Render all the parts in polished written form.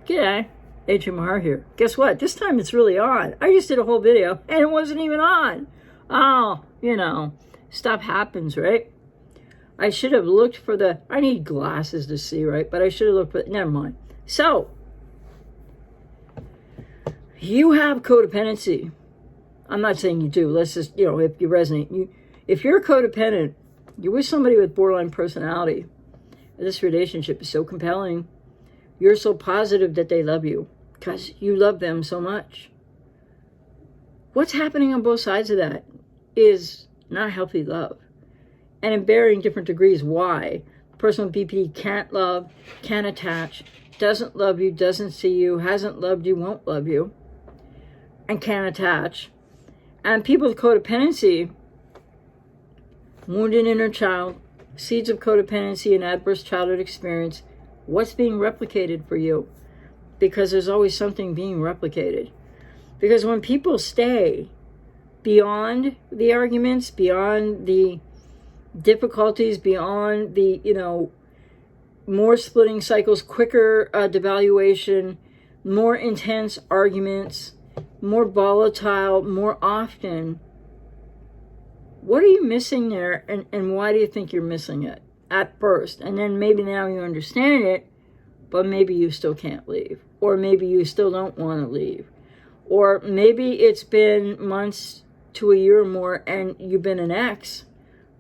G'day, HMR here. Guess what? This time it's really on. I just did a whole video and it wasn't even on. Oh, stuff happens, right? I should have looked for I need glasses to see, right? But I should have looked for, never mind. So, you have codependency. I'm not saying you do. Let's just, if you resonate. If you're codependent, you're with somebody with borderline personality. This relationship is so compelling. You're so positive that they love you because you love them so much. What's happening on both sides of that is not healthy love. And in varying different degrees, why? The person with BPD can't love, can't attach, doesn't love you, doesn't see you, hasn't loved you, won't love you, and can't attach. And people with codependency, wounded inner child, seeds of codependency and adverse childhood experience, what's being replicated for you? Because there's always something being replicated. Because when people stay beyond the arguments, beyond the difficulties, beyond the, more splitting cycles, quicker devaluation, more intense arguments, more volatile, more often, what are you missing there, and why do you think you're missing it at first? And then maybe now you understand it, but maybe you still can't leave. Or maybe you still don't want to leave. Or maybe it's been months to a year or more and you've been an ex,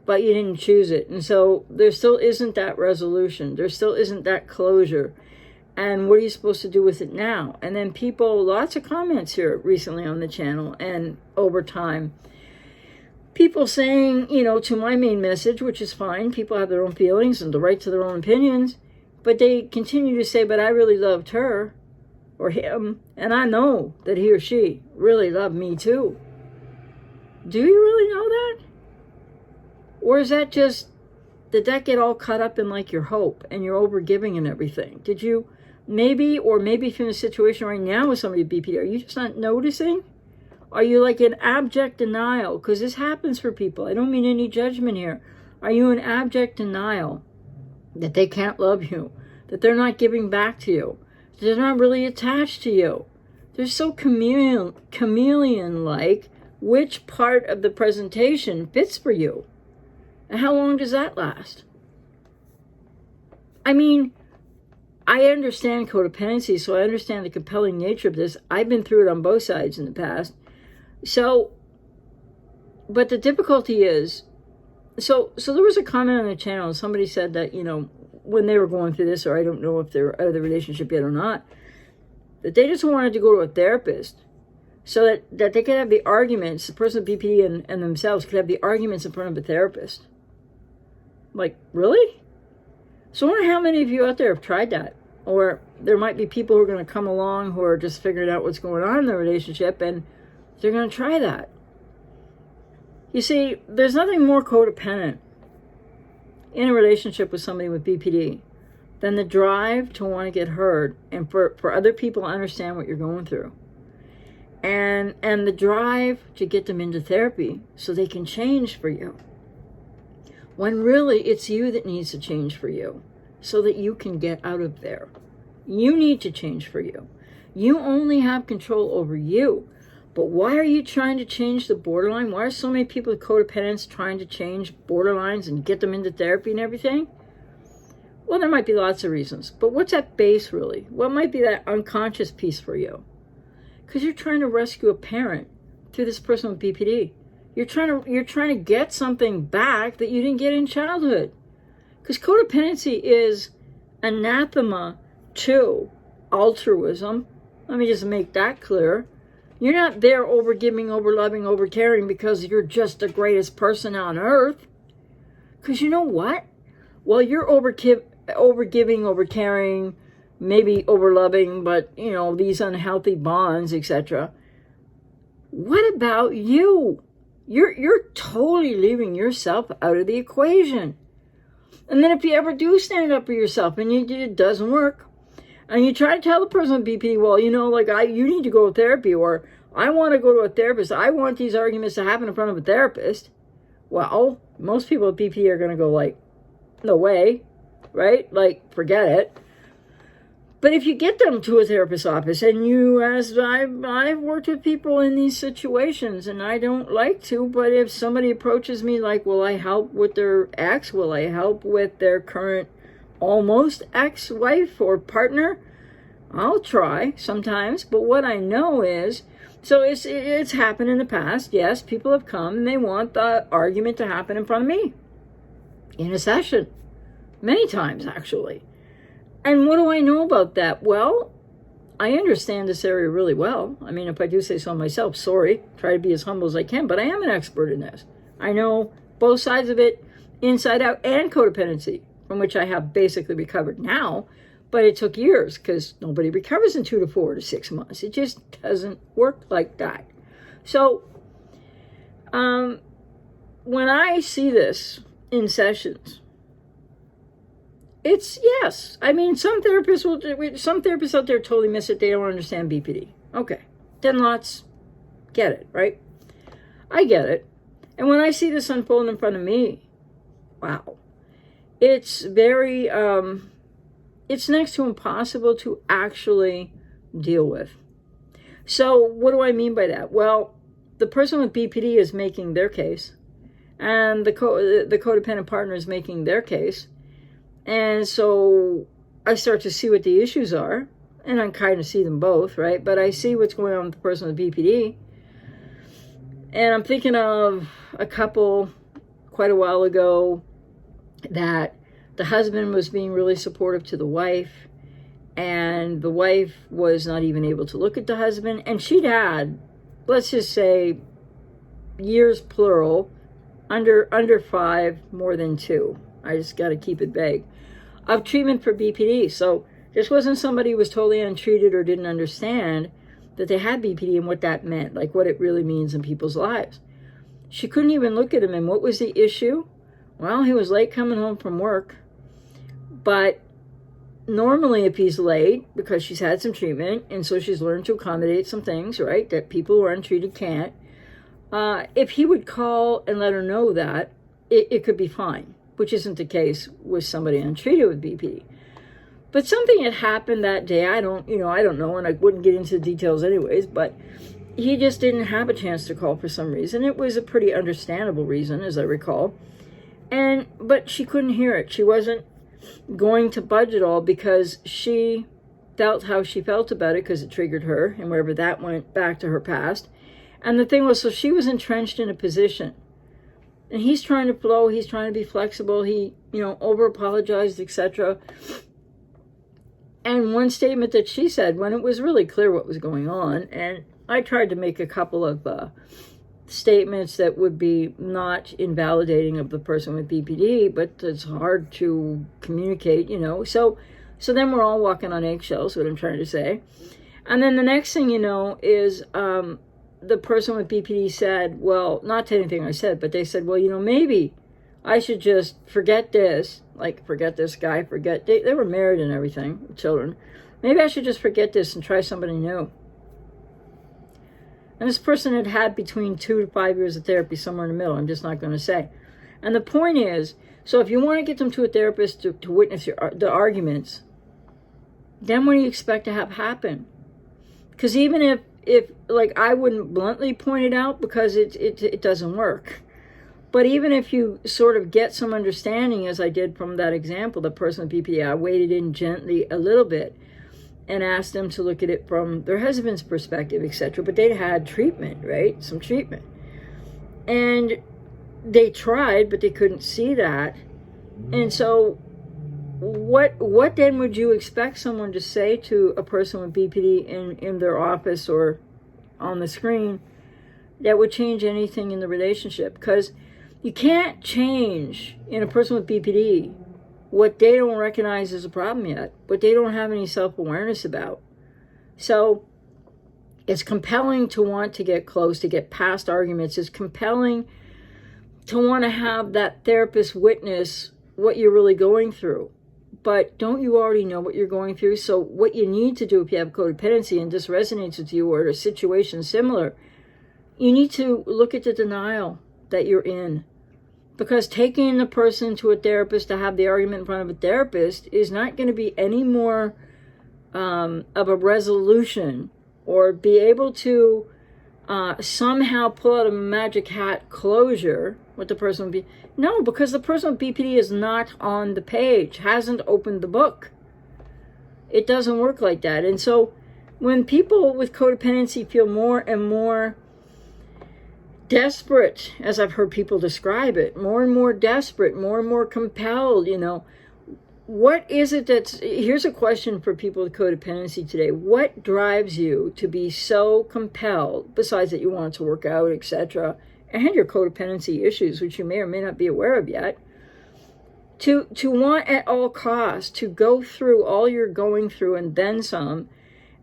but you didn't choose it. And so there still isn't that resolution. There still isn't that closure. And what are you supposed to do with it now? And then lots of comments here recently on the channel and over time. People saying, to my main message, which is fine, people have their own feelings and the right to their own opinions, but they continue to say, but I really loved her or him, and I know that he or she really loved me too. Do you really know that? Or is that did that get all caught up in like your hope and your overgiving and everything? Did you maybe if you're in a situation right now with somebody with BPD, are you just not noticing? Are you like in abject denial? Because this happens for people. I don't mean any judgment here. Are you in abject denial that they can't love you? That they're not giving back to you? That they're not really attached to you? They're so chameleon-like. Which part of the presentation fits for you? And how long does that last? I mean, I understand codependency, so I understand the compelling nature of this. I've been through it on both sides in the past. So, but the difficulty is, so there was a comment on the channel, and somebody said that, when they were going through this, or I don't know if they're out of the relationship yet or not, that they just wanted to go to a therapist so that they could have the arguments, the person with BPD and themselves could have the arguments in front of a therapist. Like, really? So I wonder how many of you out there have tried that. Or there might be people who are going to come along who are just figuring out what's going on in the relationship, and they're going to try that. You see, there's nothing more codependent in a relationship with somebody with BPD than the drive to want to get heard and for other people to understand what you're going through. And the drive to get them into therapy so they can change for you. When really it's you that needs to change for you so that you can get out of there. You need to change for you. You only have control over you. But why are you trying to change the borderline? Why are so many people with codependence trying to change borderlines and get them into therapy and everything? Well, there might be lots of reasons. But what's at base, really? What might be that unconscious piece for you? Because you're trying to rescue a parent through this person with BPD. You're trying to get something back that you didn't get in childhood. Because codependency is anathema to altruism. Let me just make that clear. You're not there over-giving, over-loving, over-caring because you're just the greatest person on earth. Because you know what? While you're over-giving, over-caring, maybe over-loving, but, these unhealthy bonds, etc., what about you? You're totally leaving yourself out of the equation. And then if you ever do stand up for yourself and it doesn't work, and you try to tell the person with BPD, well, you need to go to therapy, or I want to go to a therapist. I want these arguments to happen in front of a therapist. Well, most people with BPD are going to go like, no way, right? Like, forget it. But if you get them to a therapist's office, and as I've worked with people in these situations, and I don't like to, but if somebody approaches me like, will I help with their ex? Will I help with their current almost ex-wife or partner? I'll try sometimes, but what I know is, so it's happened in the past. Yes, people have come and they want the argument to happen in front of me in a session, many times actually. And what do I know about that? Well, I understand this area really well. I mean, if I do say so myself, sorry, try to be as humble as I can, but I am an expert in this. I know both sides of it, inside out, and codependency, from which I have basically recovered now, but it took years because nobody recovers in 2 to 4 to 6 months. It just doesn't work like that. So, when I see this in sessions, it's yes. I mean, some therapists out there totally miss it. They don't understand BPD. Okay, then lots get it, right? I get it. And when I see this unfold in front of me, wow, it's very, it's next to impossible to actually deal with. So what do I mean by that? Well, the person with BPD is making their case, and the codependent partner is making their case. And so I start to see what the issues are, and I kind of see them both, right? But I see what's going on with the person with BPD. And I'm thinking of a couple quite a while ago that the husband was being really supportive to the wife, and the wife was not even able to look at the husband. And she'd had, let's just say, years plural, under 5, more than 2. I just got to keep it vague, of treatment for BPD. So this wasn't somebody who was totally untreated or didn't understand that they had BPD and what that meant, like what it really means in people's lives. She couldn't even look at him. And what was the issue? Well, he was late coming home from work. But normally if he's late, because she's had some treatment, and so she's learned to accommodate some things, right, that people who are untreated can't, if he would call and let her know that, it could be fine, which isn't the case with somebody untreated with BPD. But something had happened that day. I don't know, and I wouldn't get into the details anyways, but he just didn't have a chance to call for some reason. It was a pretty understandable reason, as I recall. But she couldn't hear it. She wasn't going to budge at all because she felt how she felt about it because it triggered her, and wherever that went back to her past. And the thing was, so she was entrenched in a position. And he's trying to flow, he's trying to be flexible, he, over-apologized, etc. And one statement that she said, when it was really clear what was going on, and I tried to make a couple of statements that would be not invalidating of the person with BPD, but it's hard to communicate, So then we're all walking on eggshells, what I'm trying to say. And then the next thing is the person with BPD said, well, not to anything I said, but they said, well, maybe I should just forget this, like forget this guy, they were married and everything, with children. Maybe I should just forget this and try somebody new. And this person had had between 2 to 5 years of therapy, somewhere in the middle, I'm just not going to say. And the point is, so if you want to get them to a therapist to witness the arguments, then what do you expect to have happen? Because even if like, I wouldn't bluntly point it out because it doesn't work. But even if you sort of get some understanding, as I did from that example, the person with BPD, I waded in gently a little bit and asked them to look at it from their husband's perspective, etc. But they'd had treatment, right? Some treatment. And they tried, but they couldn't see that. And so what then would you expect someone to say to a person with BPD in their office or on the screen that would change anything in the relationship? Because you can't change in a person with BPD what they don't recognize as a problem yet, what they don't have any self-awareness about. So it's compelling to want to get close, to get past arguments. It's compelling to want to have that therapist witness what you're really going through. But don't you already know what you're going through? So what you need to do if you have codependency and this resonates with you or a situation similar, you need to look at the denial that you're in. Because taking the person to a therapist to have the argument in front of a therapist is not going to be any more of a resolution, or be able to somehow pull out a magic hat closure with the person with BPD. No, because the person with BPD is not on the page, hasn't opened the book. It doesn't work like that. And so when people with codependency feel more and more desperate, as I've heard people describe it, more and more desperate, more and more compelled, what is it here's a question for people with codependency today. What drives you to be so compelled, besides that you want to work out, etc., and your codependency issues, which you may or may not be aware of yet, to want at all costs to go through all you're going through and then some,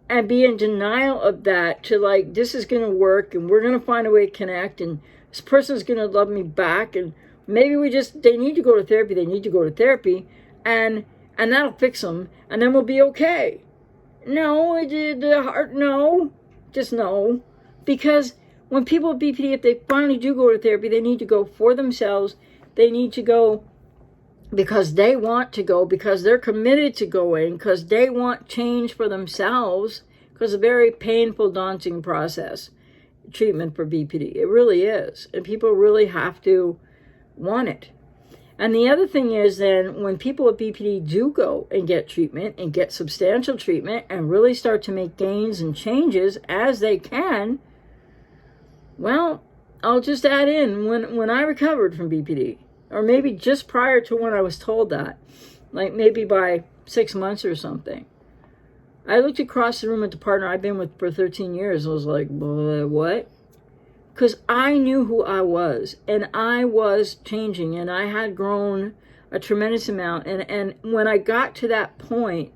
and be in denial of that, to like, this is going to work, and we're going to find a way to connect, and this person's going to love me back, and maybe they need to go to therapy, and that'll fix them, and then we'll be okay. No, the heart, no, just no. Because when people with BPD, if they finally do go to therapy, they need to go for themselves. They need to go because they want to go, because they're committed to going, because they want change for themselves, because it's a very painful, daunting process, treatment for BPD. It really is. And people really have to want it. And the other thing is then, when people with BPD do go and get treatment, and get substantial treatment, and really start to make gains and changes as they can, well, I'll just add in, when I recovered from BPD, or maybe just prior to when I was told that, like maybe by 6 months or something, I looked across the room at the partner I've been with for 13 years and was like, what? Because I knew who I was, and I was changing, and I had grown a tremendous amount. And when I got to that point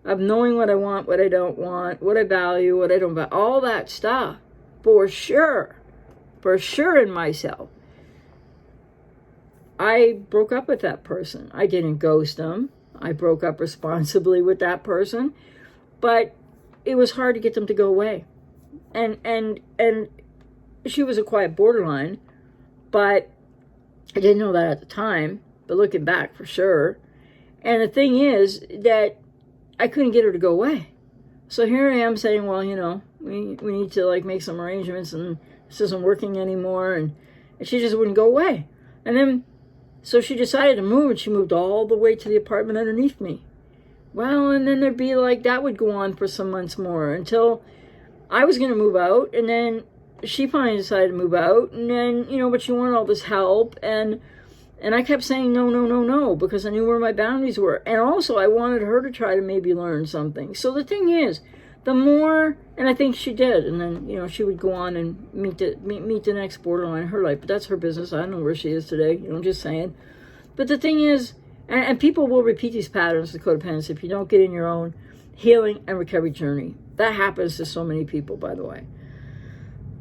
of knowing what I want, what I don't want, what I value, what I don't value, all that stuff, for sure in myself, I broke up with that person. I didn't ghost them. I broke up responsibly with that person, but it was hard to get them to go away. And she was a quiet borderline, but I didn't know that at the time, but looking back, for sure. And the thing is that I couldn't get her to go away. So here I am saying, well, we need to like make some arrangements, and this isn't working anymore, and she just wouldn't go away. And then, so she decided to move, and she moved all the way to the apartment underneath me. Well, and then there'd be like, that would go on for some months more, until I was going to move out, and then she finally decided to move out, and then, but she wanted all this help, and I kept saying no, because I knew where my boundaries were. And also, I wanted her to try to maybe learn something. So the thing is, the more, and I think she did, and then, she would go on and meet the next borderline in her life, but that's her business. I don't know where she is today, I'm just saying. But the thing is, and people will repeat these patterns of codependency if you don't get in your own healing and recovery journey. That happens to so many people, by the way.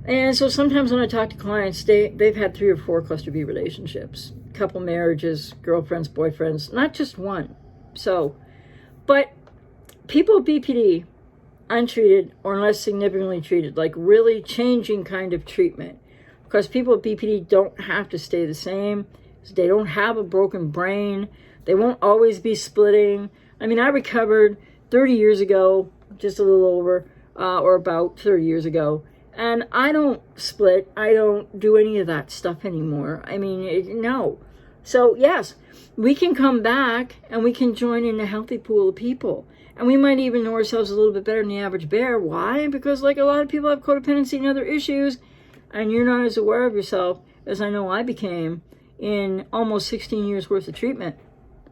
And so sometimes when I talk to clients, they've had 3 or 4 cluster B relationships, couple marriages, girlfriends, boyfriends, not just one. So, but people with BPD, untreated or less significantly treated, like really changing kind of treatment, because people with BPD don't have to stay the same. They don't have a broken brain. They won't always be splitting. I mean, I recovered 30 years ago, just a little over, or about 30 years ago. And I don't split. I don't do any of that stuff anymore. I mean, no. So yes, we can come back and we can join in a healthy pool of people. And we might even know ourselves a little bit better than the average bear. Why? Because like a lot of people have codependency and other issues, and you're not as aware of yourself as I know I became in almost 16 years worth of treatment.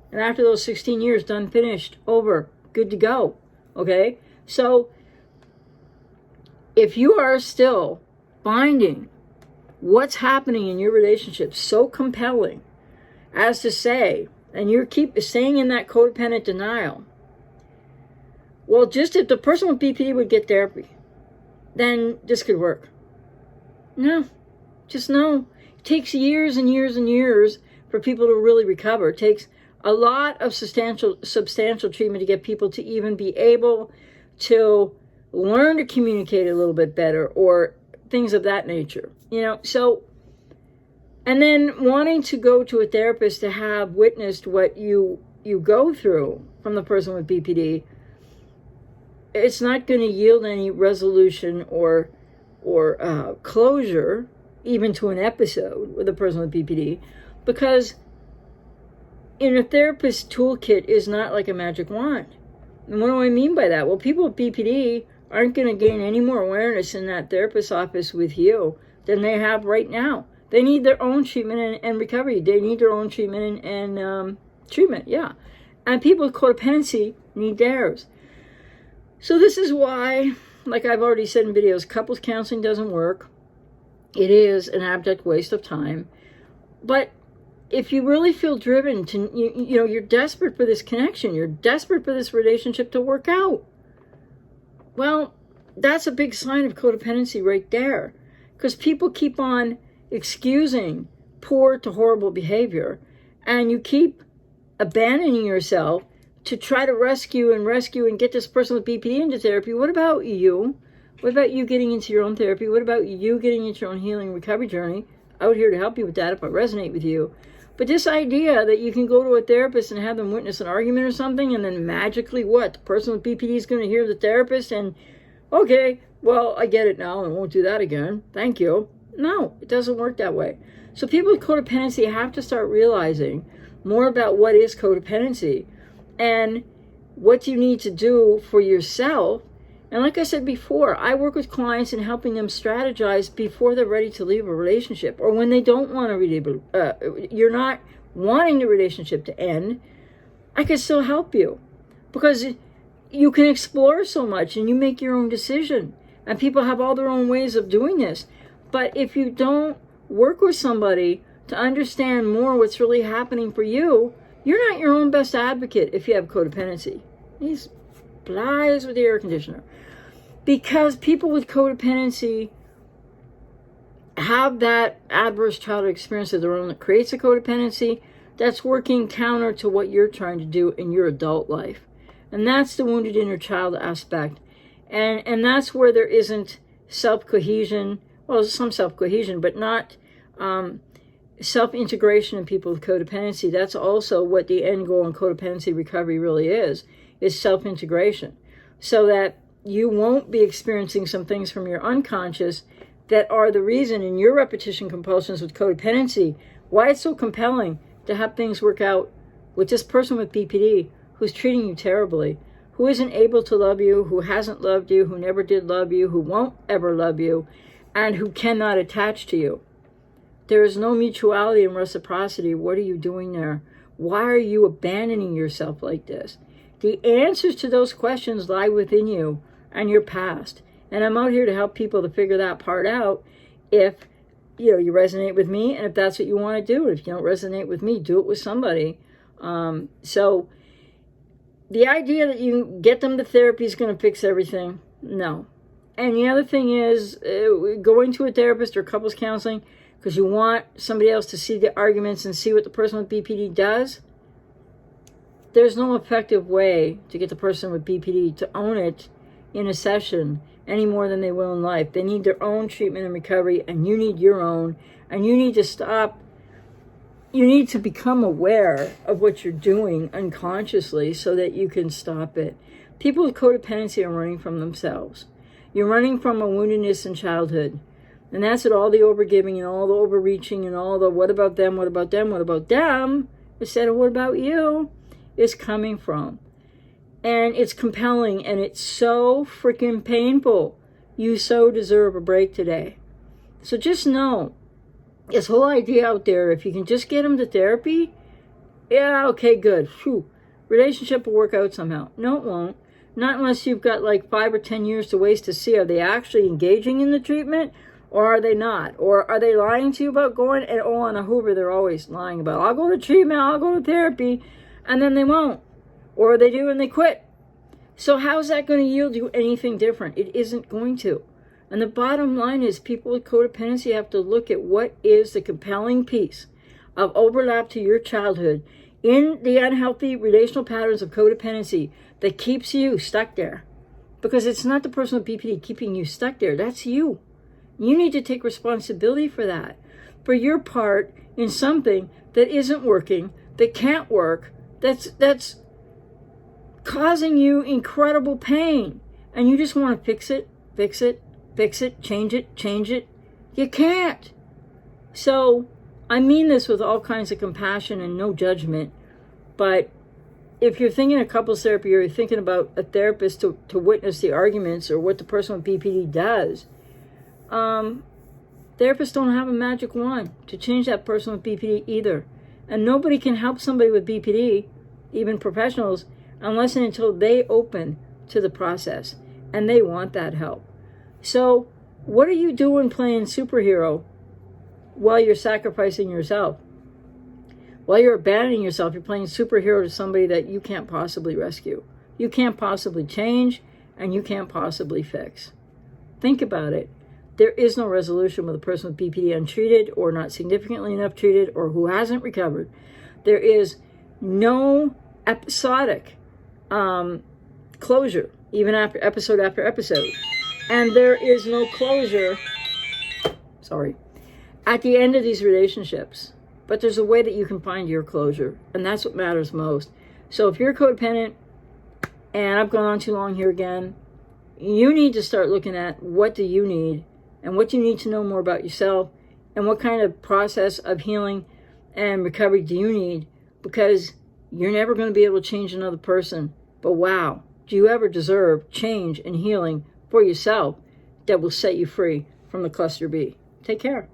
And after those 16 years, done, finished, over, good to go. Okay? So if you are still finding what's happening in your relationship so compelling as to say, and you keep staying in that codependent denial, well, just if the person with BPD would get therapy, then this could work. No, just no. It takes years and years and years for people to really recover. It takes a lot of substantial treatment to get people to even be able to learn to communicate a little bit better, or things of that nature, so, and then wanting to go to a therapist to have witnessed what you go through from the person with BPD, it's not going to yield any resolution or closure, even to an episode with a person with BPD, because in a therapist's toolkit is not like a magic wand. And what do I mean by that? Well, people with BPD aren't going to gain any more awareness in that therapist's office with you than they have right now. They need their own treatment and recovery. They need their own treatment and treatment, yeah. And people with codependency need theirs. So this is why, like I've already said in videos, couples counseling doesn't work. It is an abject waste of time. But if you really feel driven to, you know, you're desperate for this connection, you're desperate for this relationship to work out, well, that's a big sign of codependency right there. Because people keep on excusing poor to horrible behavior, and you keep abandoning yourself to try to rescue and get this person with BPD into therapy. What about you? What about you getting into your own therapy? What about you getting into your own healing recovery journey? Out here to help you with that if I resonate with you. But this idea that you can go to a therapist and have them witness an argument or something, and then magically what? The person with BPD is going to hear the therapist and, okay, well, I get it now and won't do that again. Thank you. No, it doesn't work that way. So people with codependency have to start realizing more about what is codependency and what you need to do for yourself. And like I said before, I work with clients in helping them strategize before they're ready to leave a relationship, or when they don't want to you're not wanting the relationship to end. I can still help you because you can explore so much and you make your own decision. And people have all their own ways of doing this. But if you don't work with somebody to understand more what's really happening for you, you're not your own best advocate if you have codependency. These flies with the air conditioner. Because people with codependency have that adverse childhood experience of their own that creates a codependency that's working counter to what you're trying to do in your adult life. And that's the wounded inner child aspect. And that's where there isn't self-cohesion. Well, there's some self-cohesion, but not self-integration in people with codependency. That's also what the end goal in codependency recovery really is self-integration. So that you won't be experiencing some things from your unconscious that are the reason in your repetition compulsions with codependency, why it's so compelling to have things work out with this person with BPD who's treating you terribly, who isn't able to love you, who hasn't loved you, who never did love you, who won't ever love you, and who cannot attach to you. There is no mutuality and reciprocity. What are you doing there? Why are you abandoning yourself like this? The answers to those questions lie within you and your past. And I'm out here to help people to figure that part out if you resonate with me, and if that's what you want to do. If you don't resonate with me, do it with somebody. So the idea that you get them to therapy is going to fix everything, no. And the other thing is going to a therapist or couples counseling because you want somebody else to see the arguments and see what the person with BPD does. There's no effective way to get the person with BPD to own it in a session any more than they will in life. They need their own treatment and recovery, and you need your own. And you need to stop. You need to become aware of what you're doing unconsciously so that you can stop it. People with codependency are running from themselves. You're running from a woundedness in childhood. And that's what all the overgiving and all the overreaching and all the what about them, what about them, what about them, instead of what about you, is coming from. And it's compelling, and it's so freaking painful. You so deserve a break today. So just know, this whole idea out there, if you can just get them to therapy, yeah, okay, good. Whew. Relationship will work out somehow. No, it won't. Not unless you've got like 5 or 10 years to waste to see, are they actually engaging in the treatment, or are they not? Or are they lying to you about going? And on a Hoover, they're always lying about, I'll go to treatment, I'll go to therapy, and then they won't. Or they do and they quit. So how is that going to yield you anything different? It isn't going to. And the bottom line is people with codependency have to look at what is the compelling piece of overlap to your childhood in the unhealthy relational patterns of codependency that keeps you stuck there. Because it's not the person with BPD keeping you stuck there. That's you. You need to take responsibility for that. For your part in something that isn't working, that can't work, that's causing you incredible pain. and you just want to fix it, change it, you can't. So I mean this with all kinds of compassion and no judgment, but if you're thinking of couples therapy or you're thinking about a therapist to witness the arguments or what the person with BPD does, therapists don't have a magic wand to change that person with BPD either. And nobody can help somebody with BPD, even professionals, unless and until they open to the process and they want that help. So what are you doing playing superhero while you're sacrificing yourself? While you're abandoning yourself, you're playing superhero to somebody that you can't possibly rescue. You can't possibly change, and you can't possibly fix. Think about it. There is no resolution with a person with BPD untreated or not significantly enough treated or who hasn't recovered. There is no episodic closure, even after episode. And there is no closure, at the end of these relationships. But there's a way that you can find your closure, and that's what matters most. So if you're codependent, and I've gone on too long here again, you need to start looking at what do you need, and what you need to know more about yourself, and what kind of process of healing and recovery do you need, because you're never going to be able to change another person. But wow, do you ever deserve change and healing for yourself that will set you free from the cluster B? Take care.